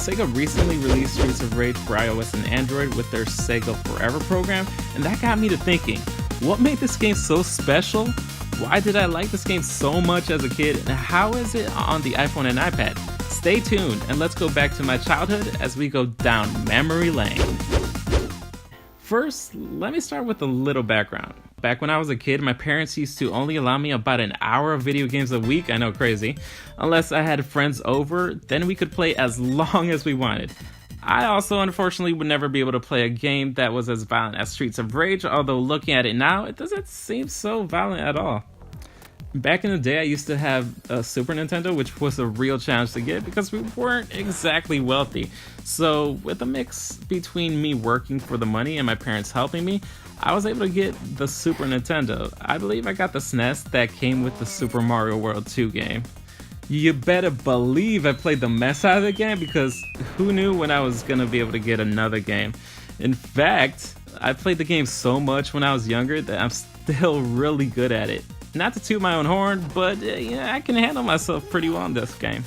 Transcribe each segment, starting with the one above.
Sega recently released Streets of Rage for iOS and Android with their Sega Forever program, and that got me to thinking, what made this game so special? Why did I like this game so much as a kid, and how is it on the iPhone and iPad? Stay tuned, and let's go back to my childhood as we go down memory lane. First, let me start with a little background. Back when I was a kid, my parents used to only allow me about an hour of video games a week, I know, crazy. Unless I had friends over, then we could play as long as we wanted. I also unfortunately would never be able to play a game that was as violent as Streets of Rage, although looking at it now, it doesn't seem so violent at all. Back in the day, I used to have a Super Nintendo, which was a real challenge to get because we weren't exactly wealthy. So with a mix between me working for the money and my parents helping me, I was able to get the Super Nintendo. I believe I got the SNES that came with the Super Mario World 2 game. You better believe I played the mess out of the game because who knew when I was gonna be able to get another game. In fact, I played the game so much when I was younger that I'm still really good at it. Not to toot my own horn, but yeah, I can handle myself pretty well in this game.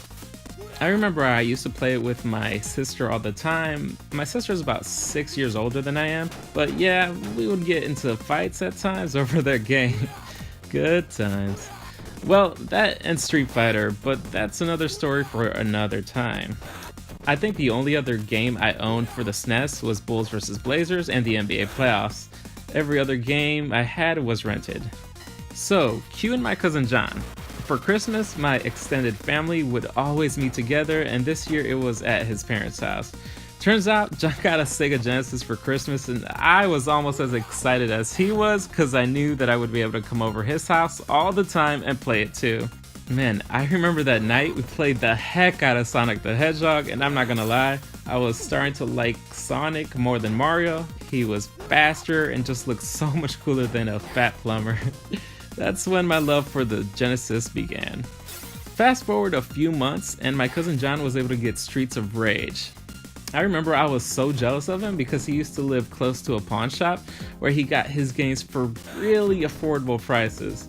I remember I used to play it with my sister all the time. My sister's about 6 years older than I am, but yeah, we would get into fights at times over their game. Good times. Well, that and Street Fighter, but that's another story for another time. I think the only other game I owned for the SNES was Bulls vs. Blazers and the NBA playoffs. Every other game I had was rented. So, Q and my cousin John. For Christmas, my extended family would always meet together, and this year it was at his parents' house. Turns out, John got a Sega Genesis for Christmas, and I was almost as excited as he was because I knew that I would be able to come over his house all the time and play it too. Man, I remember that night we played the heck out of Sonic the Hedgehog, and I'm not gonna lie, I was starting to like Sonic more than Mario. He was faster and just looked so much cooler than a fat plumber. That's when my love for the Genesis began. Fast forward a few months and my cousin John was able to get Streets of Rage. I remember I was so jealous of him because he used to live close to a pawn shop where he got his games for really affordable prices.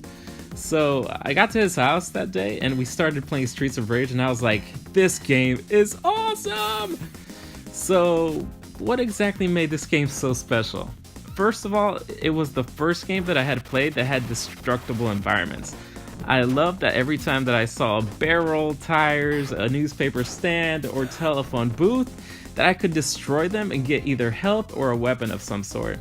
So I got to his house that day and we started playing Streets of Rage and I was like, this game is awesome! So what exactly made this game so special? First of all, it was the first game that I had played that had destructible environments. I loved that every time that I saw a barrel, tires, a newspaper stand, or telephone booth, that I could destroy them and get either health or a weapon of some sort.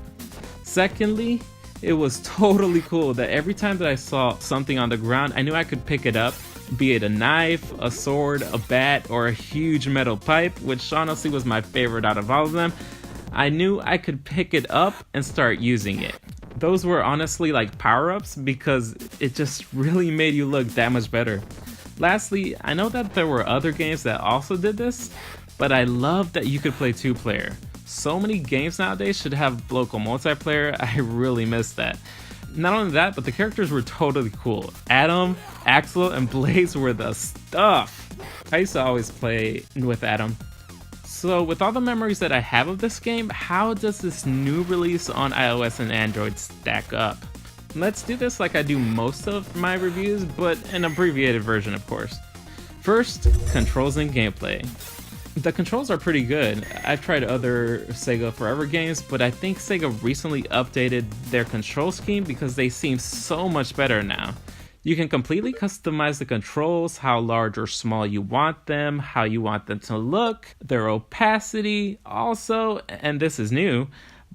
Secondly, it was totally cool that every time that I saw something on the ground, I knew I could pick it up, be it a knife, a sword, a bat, or a huge metal pipe, which honestly was my favorite out of all of them. I knew I could pick it up and start using it. Those were honestly like power-ups because it just really made you look that much better. Lastly, I know that there were other games that also did this, but I love that you could play 2-player. So many games nowadays should have local multiplayer, I really miss that. Not only that, but the characters were totally cool. Adam, Axel, and Blaze were the stuff. I used to always play with Adam. So with all the memories that I have of this game, how does this new release on iOS and Android stack up? Let's do this like I do most of my reviews, but an abbreviated version of course. First, controls and gameplay. The controls are pretty good. I've tried other Sega Forever games, but I think Sega recently updated their control scheme because they seem so much better now. You can completely customize the controls, how large or small you want them, how you want them to look, their opacity also, and this is new,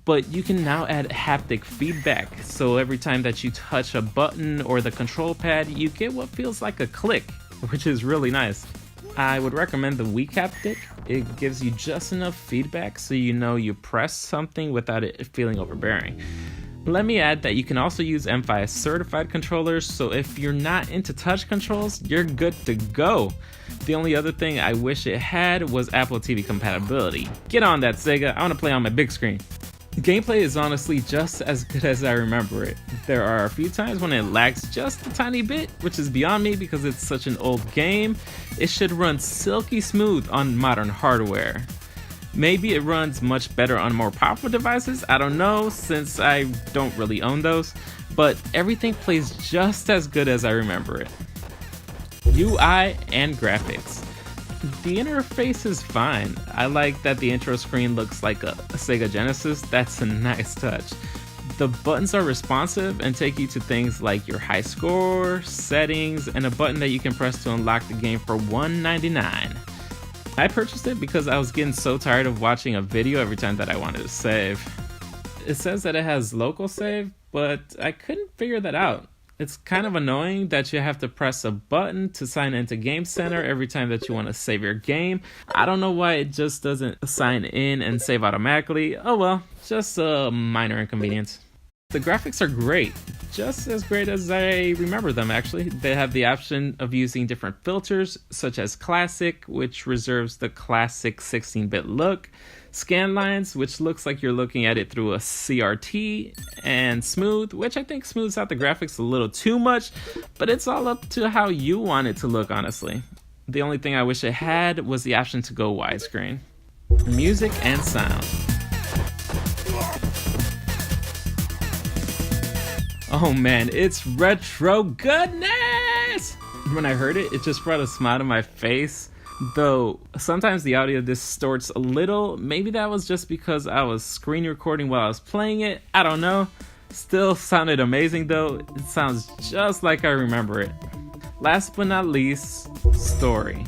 but you can now add haptic feedback. So every time that you touch a button or the control pad, you get what feels like a click, which is really nice. I would recommend the weak haptic. It gives you just enough feedback so you know you press something without it feeling overbearing. Let me add that you can also use M5 certified controllers, so if you're not into touch controls, you're good to go. The only other thing I wish it had was Apple TV compatibility. Get on that, Sega, I want to play on my big screen. Gameplay is honestly just as good as I remember it. There are a few times when it lags just a tiny bit, which is beyond me because it's such an old game. It should run silky smooth on modern hardware. Maybe it runs much better on more powerful devices, I don't know, since I don't really own those, but everything plays just as good as I remember it. UI and graphics. The interface is fine. I like that the intro screen looks like a Sega Genesis. That's a nice touch. The buttons are responsive and take you to things like your high score, settings, and a button that you can press to unlock the game for $1.99. I purchased it because I was getting so tired of watching a video every time that I wanted to save. It says that it has local save, but I couldn't figure that out. It's kind of annoying that you have to press a button to sign into Game Center every time that you want to save your game. I don't know why it just doesn't sign in and save automatically. Oh well, just a minor inconvenience. The graphics are great, just as great as I remember them actually. They have the option of using different filters, such as Classic, which reserves the classic 16-bit look, Scan Lines, which looks like you're looking at it through a CRT, and Smooth, which I think smooths out the graphics a little too much, but it's all up to how you want it to look, honestly. The only thing I wish it had was the option to go widescreen. Music and sound. Oh man, it's retro goodness! When I heard it, it just brought a smile to my face. Though sometimes the audio distorts a little. Maybe that was just because I was screen recording while I was playing it. I don't know. Still sounded amazing though. It sounds just like I remember it. Last but not least, story.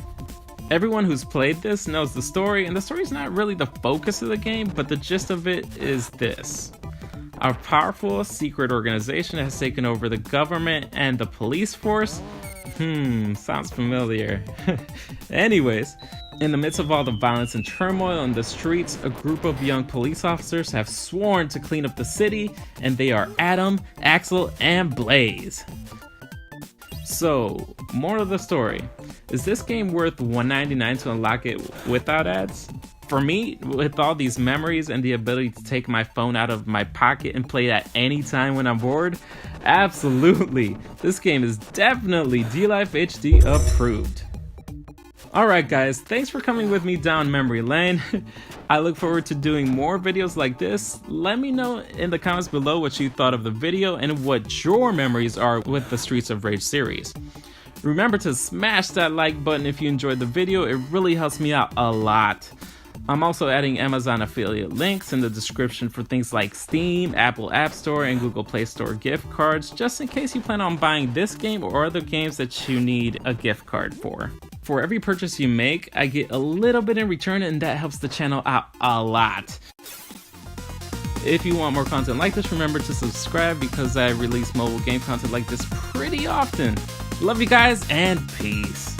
Everyone who's played this knows the story, and the story's not really the focus of the game, but the gist of it is this. A powerful secret organization has taken over the government and the police force. Sounds familiar. Anyways, in the midst of all the violence and turmoil in the streets, a group of young police officers have sworn to clean up the city, and they are Adam, Axel, and Blaze. So, moral of the story, is this game worth $1.99 to unlock it without ads? For me, with all these memories and the ability to take my phone out of my pocket and play it at any time when I'm bored, absolutely. This game is definitely D-Life HD approved. Alright guys, thanks for coming with me down memory lane. I look forward to doing more videos like this. Let me know in the comments below what you thought of the video and what your memories are with the Streets of Rage series. Remember to smash that like button if you enjoyed the video, it really helps me out a lot. I'm also adding Amazon affiliate links in the description for things like Steam, Apple App Store, and Google Play Store gift cards, just in case you plan on buying this game or other games that you need a gift card for. For every purchase you make, I get a little bit in return, and that helps the channel out a lot. If you want more content like this, remember to subscribe because I release mobile game content like this pretty often. Love you guys, and peace.